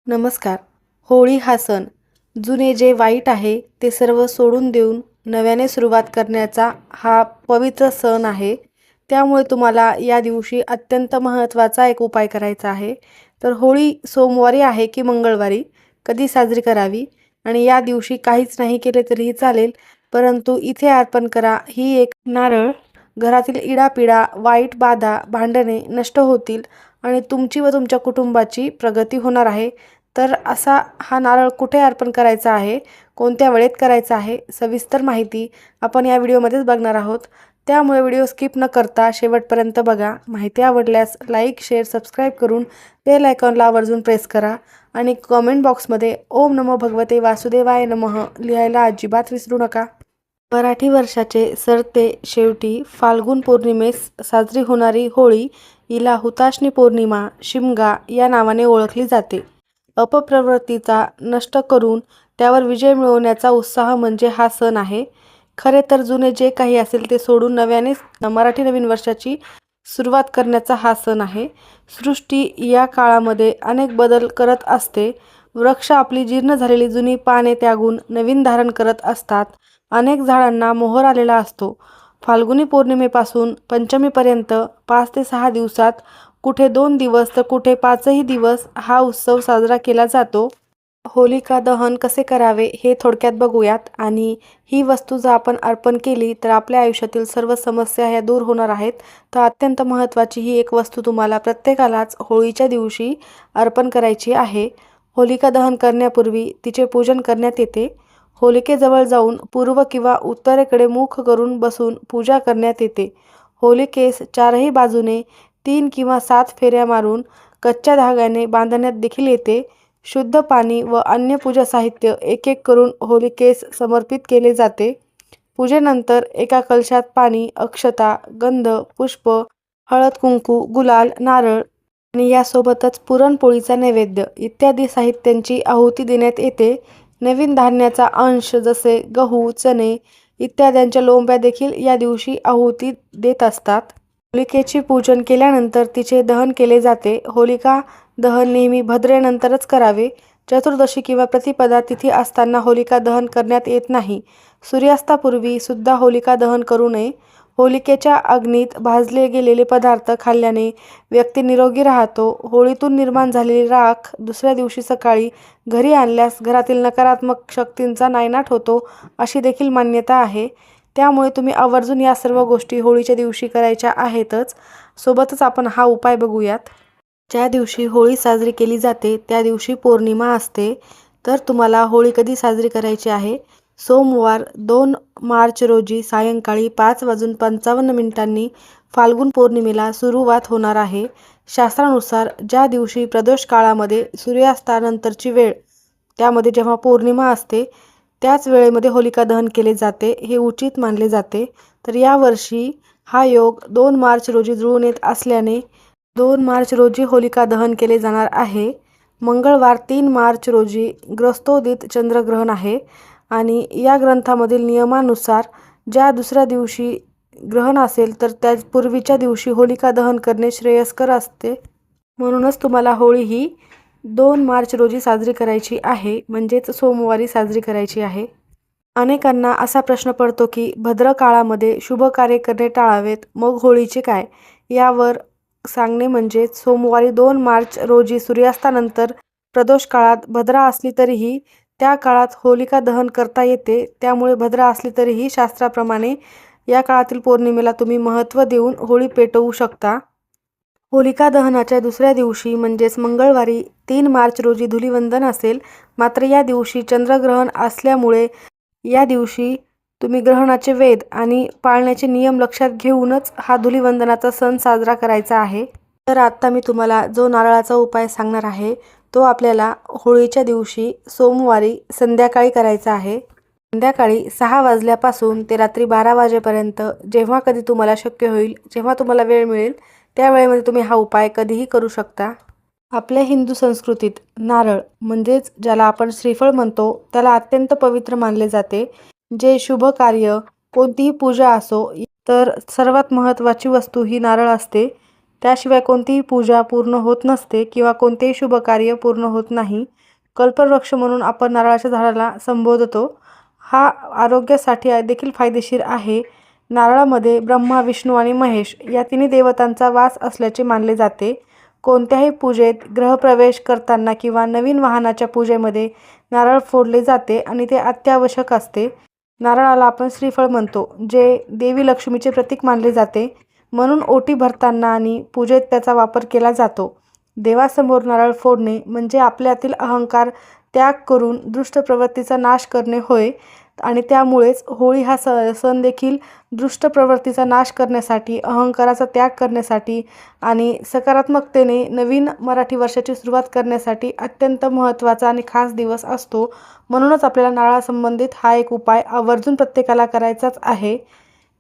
नमस्कार. होळी हा सण जुने जे वाईट आहे ते सर्व सोडून देऊन नव्याने सुरुवात करण्याचा हा पवित्र सण आहे. त्यामुळे तुम्हाला या दिवशी अत्यंत महत्त्वाचा एक उपाय करायचा आहे. तर होळी सोमवारी आहे की मंगळवारी कधी साजरी करावी आणि या दिवशी काहीच नाही केले तरीही चालेल, परंतु इथे अर्पण करा ही एक नारळ. घरातील इडापिडा, वाईट बाधा, भांडणे नष्ट होतील आणि तुमची व तुमच्या कुटुंबाची प्रगती होणार आहे. तर असा हा नारळ कुठे अर्पण करायचा आहे, कोणत्या वेळेत करायचा आहे, सविस्तर माहिती आपण या व्हिडिओमध्येच बघणार आहोत. त्यामुळे व्हिडिओ स्किप न करता शेवटपर्यंत बघा. माहिती आवडल्यास लाईक, शेअर, सबस्क्राईब करून बेल आयकॉनला आवर्जून प्रेस करा आणि कमेंट बॉक्समध्ये ओम नमो भगवते वासुदेवाय नमः लिहायला अजिबात विसरू नका. मराठी वर्षाचे सरते शेवटी फाल्गुन पौर्णिमेस साजरी होणारी होळी हिला हुताशनी पौर्णिमा, शिमगा या नावाने ओळखली जाते. अपप्रवृत्तीचा नष्ट करून त्यावर विजय मिळवण्याचा उत्साह म्हणजे हा सण आहे. खरे तर जुने जे काही असेल ते सोडून नव्याने मराठी नवीन वर्षाची सुरुवात करण्याचा हा सण आहे. सृष्टी या काळामध्ये अनेक बदल करत असते. वृक्ष आपली जीर्ण झालेली जुनी पाने त्यागून नवीन धारण करत असतात. अनेक झाडांना मोहर आलेला असतो. फाल्गुनी पौर्णिमेपासून पंचमीपर्यंत 5 ते 6 दिवसात, कुठे 2 दिवस तर कुठे 5ही दिवस हा उत्सव साजरा केला जातो. होलिका दहन कसे करावे हे थोडक्यात बघूयात. आणि ही वस्तू जर आपण अर्पण केली तर आपल्या आयुष्यातील सर्व समस्या ह्या दूर होणार आहेत. तर अत्यंत महत्त्वाची ही एक वस्तू तुम्हाला प्रत्येकालाच होळीच्या दिवशी अर्पण करायची आहे. होलिका दहन करण्यापूर्वी तिचे पूजन करण्यात येते. होलिकेजवळ जाऊन पूर्व किंवा उत्तरेकडे मुख करून बसून पूजा करण्यात येते. होलिकेस चारही बाजूने 3 किंवा 7 फेऱ्या मारून कच्च्या धाग्याने बांधण्यात देखील येते. शुद्ध पाणी व अन्य पूजा साहित्य एक एक करून होलिकेस समर्पित केले जाते. पूजेनंतर एका कलशात पाणी, अक्षता, गंध, पुष्प, हळद, कुंकू, गुलाल, नारळ आणि यासोबतच पुरणपोळीचा नैवेद्य इत्यादी साहित्यांची आहुती देण्यात येते. नवीन धान्याचा अंश जसे गहू, चणे इत्याद्यांच्या लोंब्या देखील या दिवशी आहुती देत असतात. होलिकेचे पूजन केल्यानंतर तिचे दहन केले जाते. होलिका दहन नेहमी भद्रेनंतरच करावे. चतुर्दशी किंवा प्रतिपदा तिथी असताना होलिका दहन करण्यात येत नाही. सूर्यास्तापूर्वी सुद्धा होलिका दहन करू नये. होलिकेच्या अग्नीत भाजले गेलेले पदार्थ खाल्ल्याने व्यक्ती निरोगी राहतो. होळीतून निर्माण झालेली राख दुसऱ्या दिवशी सकाळी घरी आणल्यास घरातील नकारात्मक शक्तींचा नायनाट होतो अशी देखील मान्यता आहे. त्यामुळे तुम्ही आवर्जून या सर्व गोष्टी होळीच्या दिवशी करायच्या आहेतच. सोबतच आपण हा उपाय बघूयात. ज्या दिवशी होळी साजरी केली जाते त्या दिवशी पौर्णिमा असते. तर तुम्हाला होळी कधी साजरी करायची आहे? सोमवार 2 मार्च रोजी सायंकाळी 5:55 फाल्गुन पौर्णिमेला सुरुवात होणार आहे. शास्त्रानुसार ज्या दिवशी प्रदोष काळामध्ये सूर्यास्तानंतरची वेळ, त्यामध्ये जेव्हा पौर्णिमा असते त्याच वेळेमध्ये होलिका दहन केले जाते हे उचित मानले जाते. तर यावर्षी हा योग 2 मार्च रोजी जुळून येत असल्याने 2 मार्च रोजी होलिका दहन केले जाणार आहे. मंगळवार 3 मार्च रोजी ग्रस्तोदित चंद्रग्रहण आहे आणि या ग्रंथामधील नियमानुसार ज्या दुसऱ्या दिवशी ग्रहण असेल तर त्या पूर्वीच्या दिवशी होलिका दहन करणे श्रेयस्कर असते. म्हणूनच तुम्हाला होळी ही 2 मार्च रोजी साजरी करायची आहे, म्हणजेच सोमवारी साजरी करायची आहे. अनेकांना असा प्रश्न पडतो की भद्र काळामध्ये शुभ कार्य करणे टाळावेत, मग होळीचे काय? यावर सांगणे म्हणजे सोमवारी 2 मार्च रोजी सूर्यास्तानंतर प्रदोष काळात भद्रा असली तरीही त्या काळात होलिका दहन करता येते. त्यामुळे भद्रा असली तरीही शास्त्राप्रमाणे या काळातील पौर्णिमेला तुम्ही महत्त्व देऊन होळी पेटवू शकता. होलिका दहनाच्या दुसऱ्या दिवशी म्हणजेच मंगळवारी 3 मार्च रोजी धुलिवंदन असेल. मात्र या दिवशी चंद्रग्रहण असल्यामुळे या दिवशी तुम्ही ग्रहणाचे वेध आणि पाळण्याचे नियम लक्षात घेऊनच हा धुलिवंदनाचा सण साजरा करायचा आहे. तर आत्ता मी तुम्हाला जो नारळाचा उपाय सांगणार आहे तो आपल्याला होळीच्या दिवशी सोमवारी संध्याकाळी करायचा आहे. संध्याकाळी 6 वाजल्यापासून ते रात्री 12 वाजेपर्यंत जेव्हा कधी तुम्हाला शक्य होईल, जेव्हा तुम्हाला वेळ मिळेल त्या वेळेमध्ये तुम्ही हा उपाय कधीही करू शकता. आपल्या हिंदू संस्कृतीत नारळ म्हणजेच ज्याला आपण श्रीफळ म्हणतो त्याला अत्यंत पवित्र मानले जाते. जे शुभ कार्य, कोणतीही पूजा असो तर सर्वात महत्त्वाची वस्तू ही नारळ असते. त्याशिवाय कोणतीही पूजा पूर्ण होत नसते किंवा कोणतेही शुभ कार्य पूर्ण होत नाही. कल्पवृक्ष म्हणून आपण नारळाच्या झाडाला संबोधतो. हा आरोग्यासाठी देखील फायदेशीर आहे. नारळामध्ये ब्रह्मा, विष्णू आणि महेश या तिन्ही देवतांचा वास असल्याचे मानले जाते. कोणत्याही पूजेत, गृहप्रवेश करताना किंवा नवीन वाहनाच्या पूजेमध्ये नारळ फोडले जाते आणि ते अत्यावश्यक असते. नारळाला आपण श्रीफळ म्हणतो, जे देवी लक्ष्मीचे प्रतीक मानले जाते. म्हणून ओटी भरताना आणि पूजेत त्याचा वापर केला जातो. देवासमोर नारळ फोडणे म्हणजे आपल्यातील अहंकार त्याग करून दुष्ट प्रवृत्तीचा नाश करणे होय. आणि त्यामुळेच होळी हा सण देखील दुष्ट प्रवृत्तीचा नाश करण्यासाठी, अहंकाराचा त्याग करण्यासाठी आणि सकारात्मकतेने नवीन मराठी वर्षाची सुरुवात करण्यासाठी अत्यंत महत्त्वाचा आणि खास दिवस असतो. म्हणूनच आपल्याला नारळासंबंधित हा एक उपाय आवर्जून प्रत्येकाला करायचाच आहे.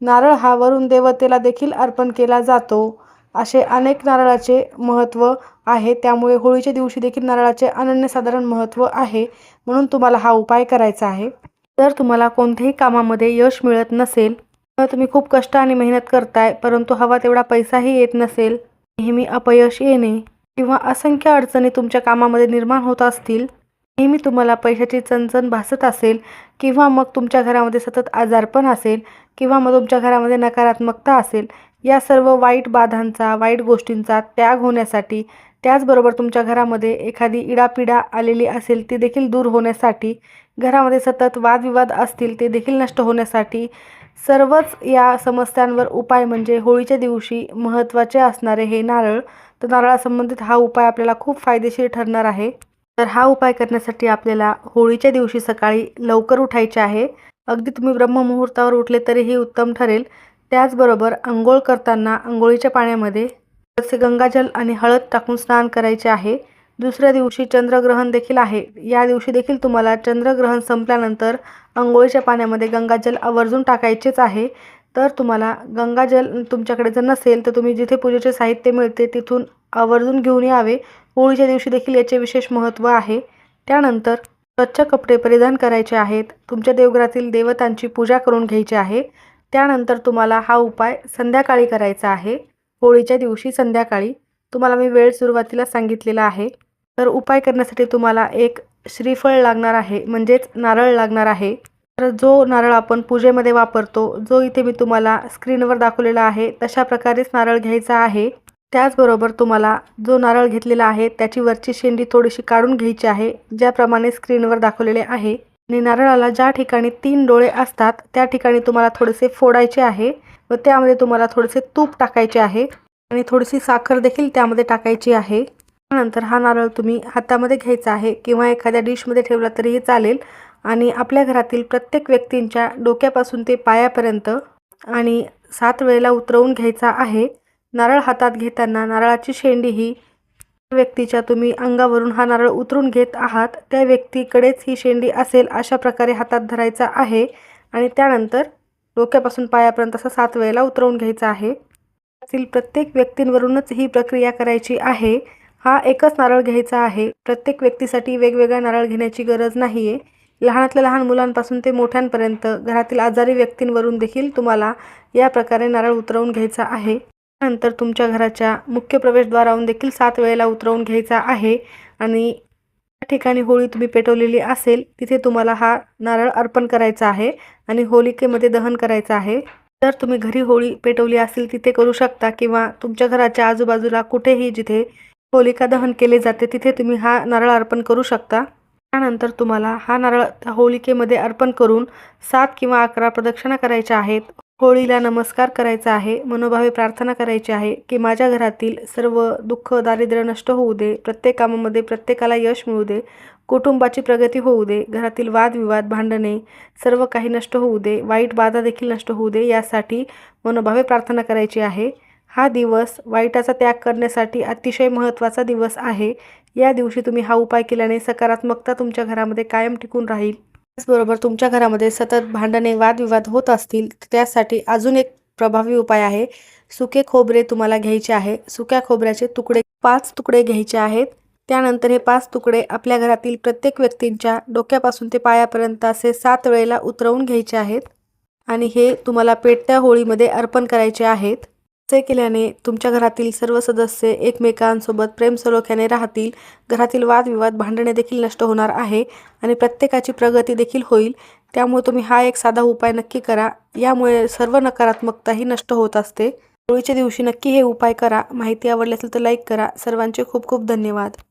नारळ हा वरुण देवतेला देखील अर्पण केला जातो. असे अनेक नारळाचे महत्त्व आहे. त्यामुळे होळीच्या दिवशी देखील नारळाचे अनन्यसाधारण महत्त्व आहे. म्हणून तुम्हाला हा उपाय करायचा आहे. जर तुम्हाला कोणत्याही कामामध्ये यश मिळत नसेल, तर तुम्ही खूप कष्ट आणि मेहनत करताय परंतु हवा तेवढा पैसाही येत नसेल, नेहमी अपयश येणे किंवा असंख्य अडचणी तुमच्या कामामध्ये निर्माण होत असतील, नेहमी तुम्हाला पैशाची चणचण भासत असेल किंवा मग तुमच्या घरामध्ये सतत आजारपण असेल किंवा मग तुमच्या घरामध्ये नकारात्मकता असेल, या सर्व वाईट बाधांचा, वाईट गोष्टींचा त्याग होण्यासाठी, त्याचबरोबर तुमच्या घरामध्ये एखादी इडापिडा आलेली असेल ती देखील दूर होण्यासाठी, घरामध्ये सतत वादविवाद असतील ते देखील नष्ट होण्यासाठी, सर्वच या समस्यांवर उपाय म्हणजे होळीच्या दिवशी महत्त्वाचे असणारे हे नारळ. तर नारळासंबंधित हा उपाय आपल्याला खूप फायदेशीर ठरणार आहे. तर हा उपाय करण्यासाठी आपल्याला होळीच्या दिवशी सकाळी लवकर उठायचे आहे. अगदी तुम्ही ब्रह्ममुहूर्तावर उठले तरीही उत्तम ठरेल. त्याचबरोबर अंघोळ करताना अंघोळीच्या पाण्यामध्ये थोडेसे गंगाजल आणि हळद टाकून स्नान करायचे आहे. दुसऱ्या दिवशी चंद्रग्रहण देखील आहे. या दिवशी देखील तुम्हाला चंद्रग्रहण संपल्यानंतर अंघोळीच्या पाण्यामध्ये गंगाजल आवर्जून टाकायचेच आहे. तर तुम्हाला गंगाजल तुमच्याकडे जर नसेल तर तुम्ही जिथे पूजेचे साहित्य मिळते तिथून आवर्जून घेऊन यावे. होळीच्या दिवशी देखील याचे विशेष महत्त्व आहे. त्यानंतर स्वच्छ कपडे परिधान करायचे आहेत. तुमच्या देवघरातील देवतांची पूजा करून घ्यायची आहे. त्यानंतर तुम्हाला हा उपाय संध्याकाळी करायचा आहे. होळीच्या दिवशी संध्याकाळी. तुम्हाला मी वेळ सुरुवातीला सांगितलेला आहे. तर उपाय करण्यासाठी तुम्हाला एक श्रीफळ लागणार आहे, म्हणजेच नारळ लागणार आहे. तर जो नारळ आपण पूजेमध्ये वापरतो, जो इथे मी तुम्हाला स्क्रीनवर दाखवलेला आहे तशा प्रकारेच नारळ घ्यायचा आहे. त्याचबरोबर तुम्हाला जो नारळ घेतलेला आहे त्याची वरची शेंडी थोडीशी काढून घ्यायची आहे, ज्याप्रमाणे स्क्रीनवर दाखवलेले आहे. आणि नारळाला ज्या ठिकाणी 3 डोळे असतात त्या ठिकाणी तुम्हाला थोडेसे फोडायचे आहे व त्यामध्ये तुम्हाला थोडेसे तूप टाकायचे आहे आणि थोडीशी साखर देखील त्यामध्ये टाकायची आहे. त्यानंतर हा नारळ तुम्ही हातामध्ये घ्यायचा आहे किंवा एखाद्या डिशमध्ये ठेवला तरीही चालेल आणि आपल्या घरातील प्रत्येक व्यक्तींच्या डोक्यापासून ते पायापर्यंत आणि 7 वेळेला उतरवून घ्यायचा आहे. नारळ हातात घेताना नारळाची शेंडी ही व्यक्तीच्या तुम्ही अंगावरून हा नारळ उतरून घेत आहात त्या व्यक्तीकडेच ही शेंडी असेल अशा प्रकारे हातात धरायचा आहे आणि त्यानंतर डोक्यापासून पायापर्यंत असा 7 वेळेला उतरवून घ्यायचा आहे. त्यातील प्रत्येक व्यक्तींवरूनच ही प्रक्रिया करायची आहे. हा एकच नारळ घ्यायचा आहे. प्रत्येक व्यक्तीसाठी वेगवेगळा नारळ घेण्याची गरज नाही आहे. लहानातल्या लहान मुलांपासून ते मोठ्यांपर्यंत घरातील आजारी व्यक्तींवरून देखील तुम्हाला या प्रकारे नारळ उतरवून घ्यायचा आहे. त्यानंतर तुमच्या घराच्या मुख्य प्रवेशद्वारावरून देखील 7 वेळेला उतरवून घ्यायचा आहे आणि त्या ठिकाणी होळी तुम्ही पेटवलेली असेल तिथे तुम्हाला हा नारळ अर्पण करायचा आहे आणि होलिकेमध्ये दहन करायचं आहे. जर तुम्ही घरी होळी पेटवली असेल तिथे करू शकता किंवा तुमच्या घराच्या आजूबाजूला कुठेही जिथे होलिका दहन केले जाते तिथे तुम्ही हा नारळ अर्पण करू शकता. त्यानंतर तुम्हाला हा नारळ होलिकेमध्ये अर्पण करून 7 किंवा 11 प्रदक्षिणा करायच्या आहेत. होळीला नमस्कार करायचा आहे. मनोभावे प्रार्थना करायची आहे की माझ्या घरातील सर्व दुःख दारिद्र्य नष्ट होऊ दे, प्रत्येक कामामध्ये प्रत्येकाला यश मिळू दे, कुटुंबाची प्रगती होऊ दे, घरातील वादविवाद भांडणे सर्व काही नष्ट होऊ दे, वाईट बाधा देखील नष्ट होऊ दे, यासाठी मनोभावे प्रार्थना करायची आहे. हा दिवस वाईटाचा त्याग करण्यासाठी अतिशय महत्त्वाचा दिवस आहे. या दिवशी तुम्ही हा उपाय केल्याने सकारात्मकता तुमच्या घरामध्ये कायम टिकून राहील. त्याचबरोबर तुमच्या घरामध्ये सतत भांडणे वादविवाद होत असतील त्यासाठी अजून एक प्रभावी उपाय आहे. सुके खोबरे तुम्हाला घ्यायचे आहे. सुक्या खोबऱ्याचे तुकडे 5 तुकडे घ्यायचे आहेत. त्यानंतर हे 5 तुकडे आपल्या घरातील प्रत्येक व्यक्तींच्या डोक्यापासून ते पायापर्यंत असे 7 वेळेला उतरवून घ्यायचे आहेत आणि हे तुम्हाला पेटत्या होळीमध्ये अर्पण करायचे आहेत. असे केल्याने तुमच्या घरातील सर्व सदस्य एकमेकांसोबत प्रेमसलोख्याने राहतील. घरातील वादविवाद, भांडणे देखील नष्ट होणार आहे आणि प्रत्येकाची प्रगती देखील होईल. त्यामुळे तुम्ही हा एक साधा उपाय नक्की करा. यामुळे सर्व नकारात्मकता ही नष्ट होत असते. होळीच्या दिवशी नक्की हे उपाय करा. माहिती आवडली असेल तर लाईक करा. सर्वांचे खूप खूप धन्यवाद.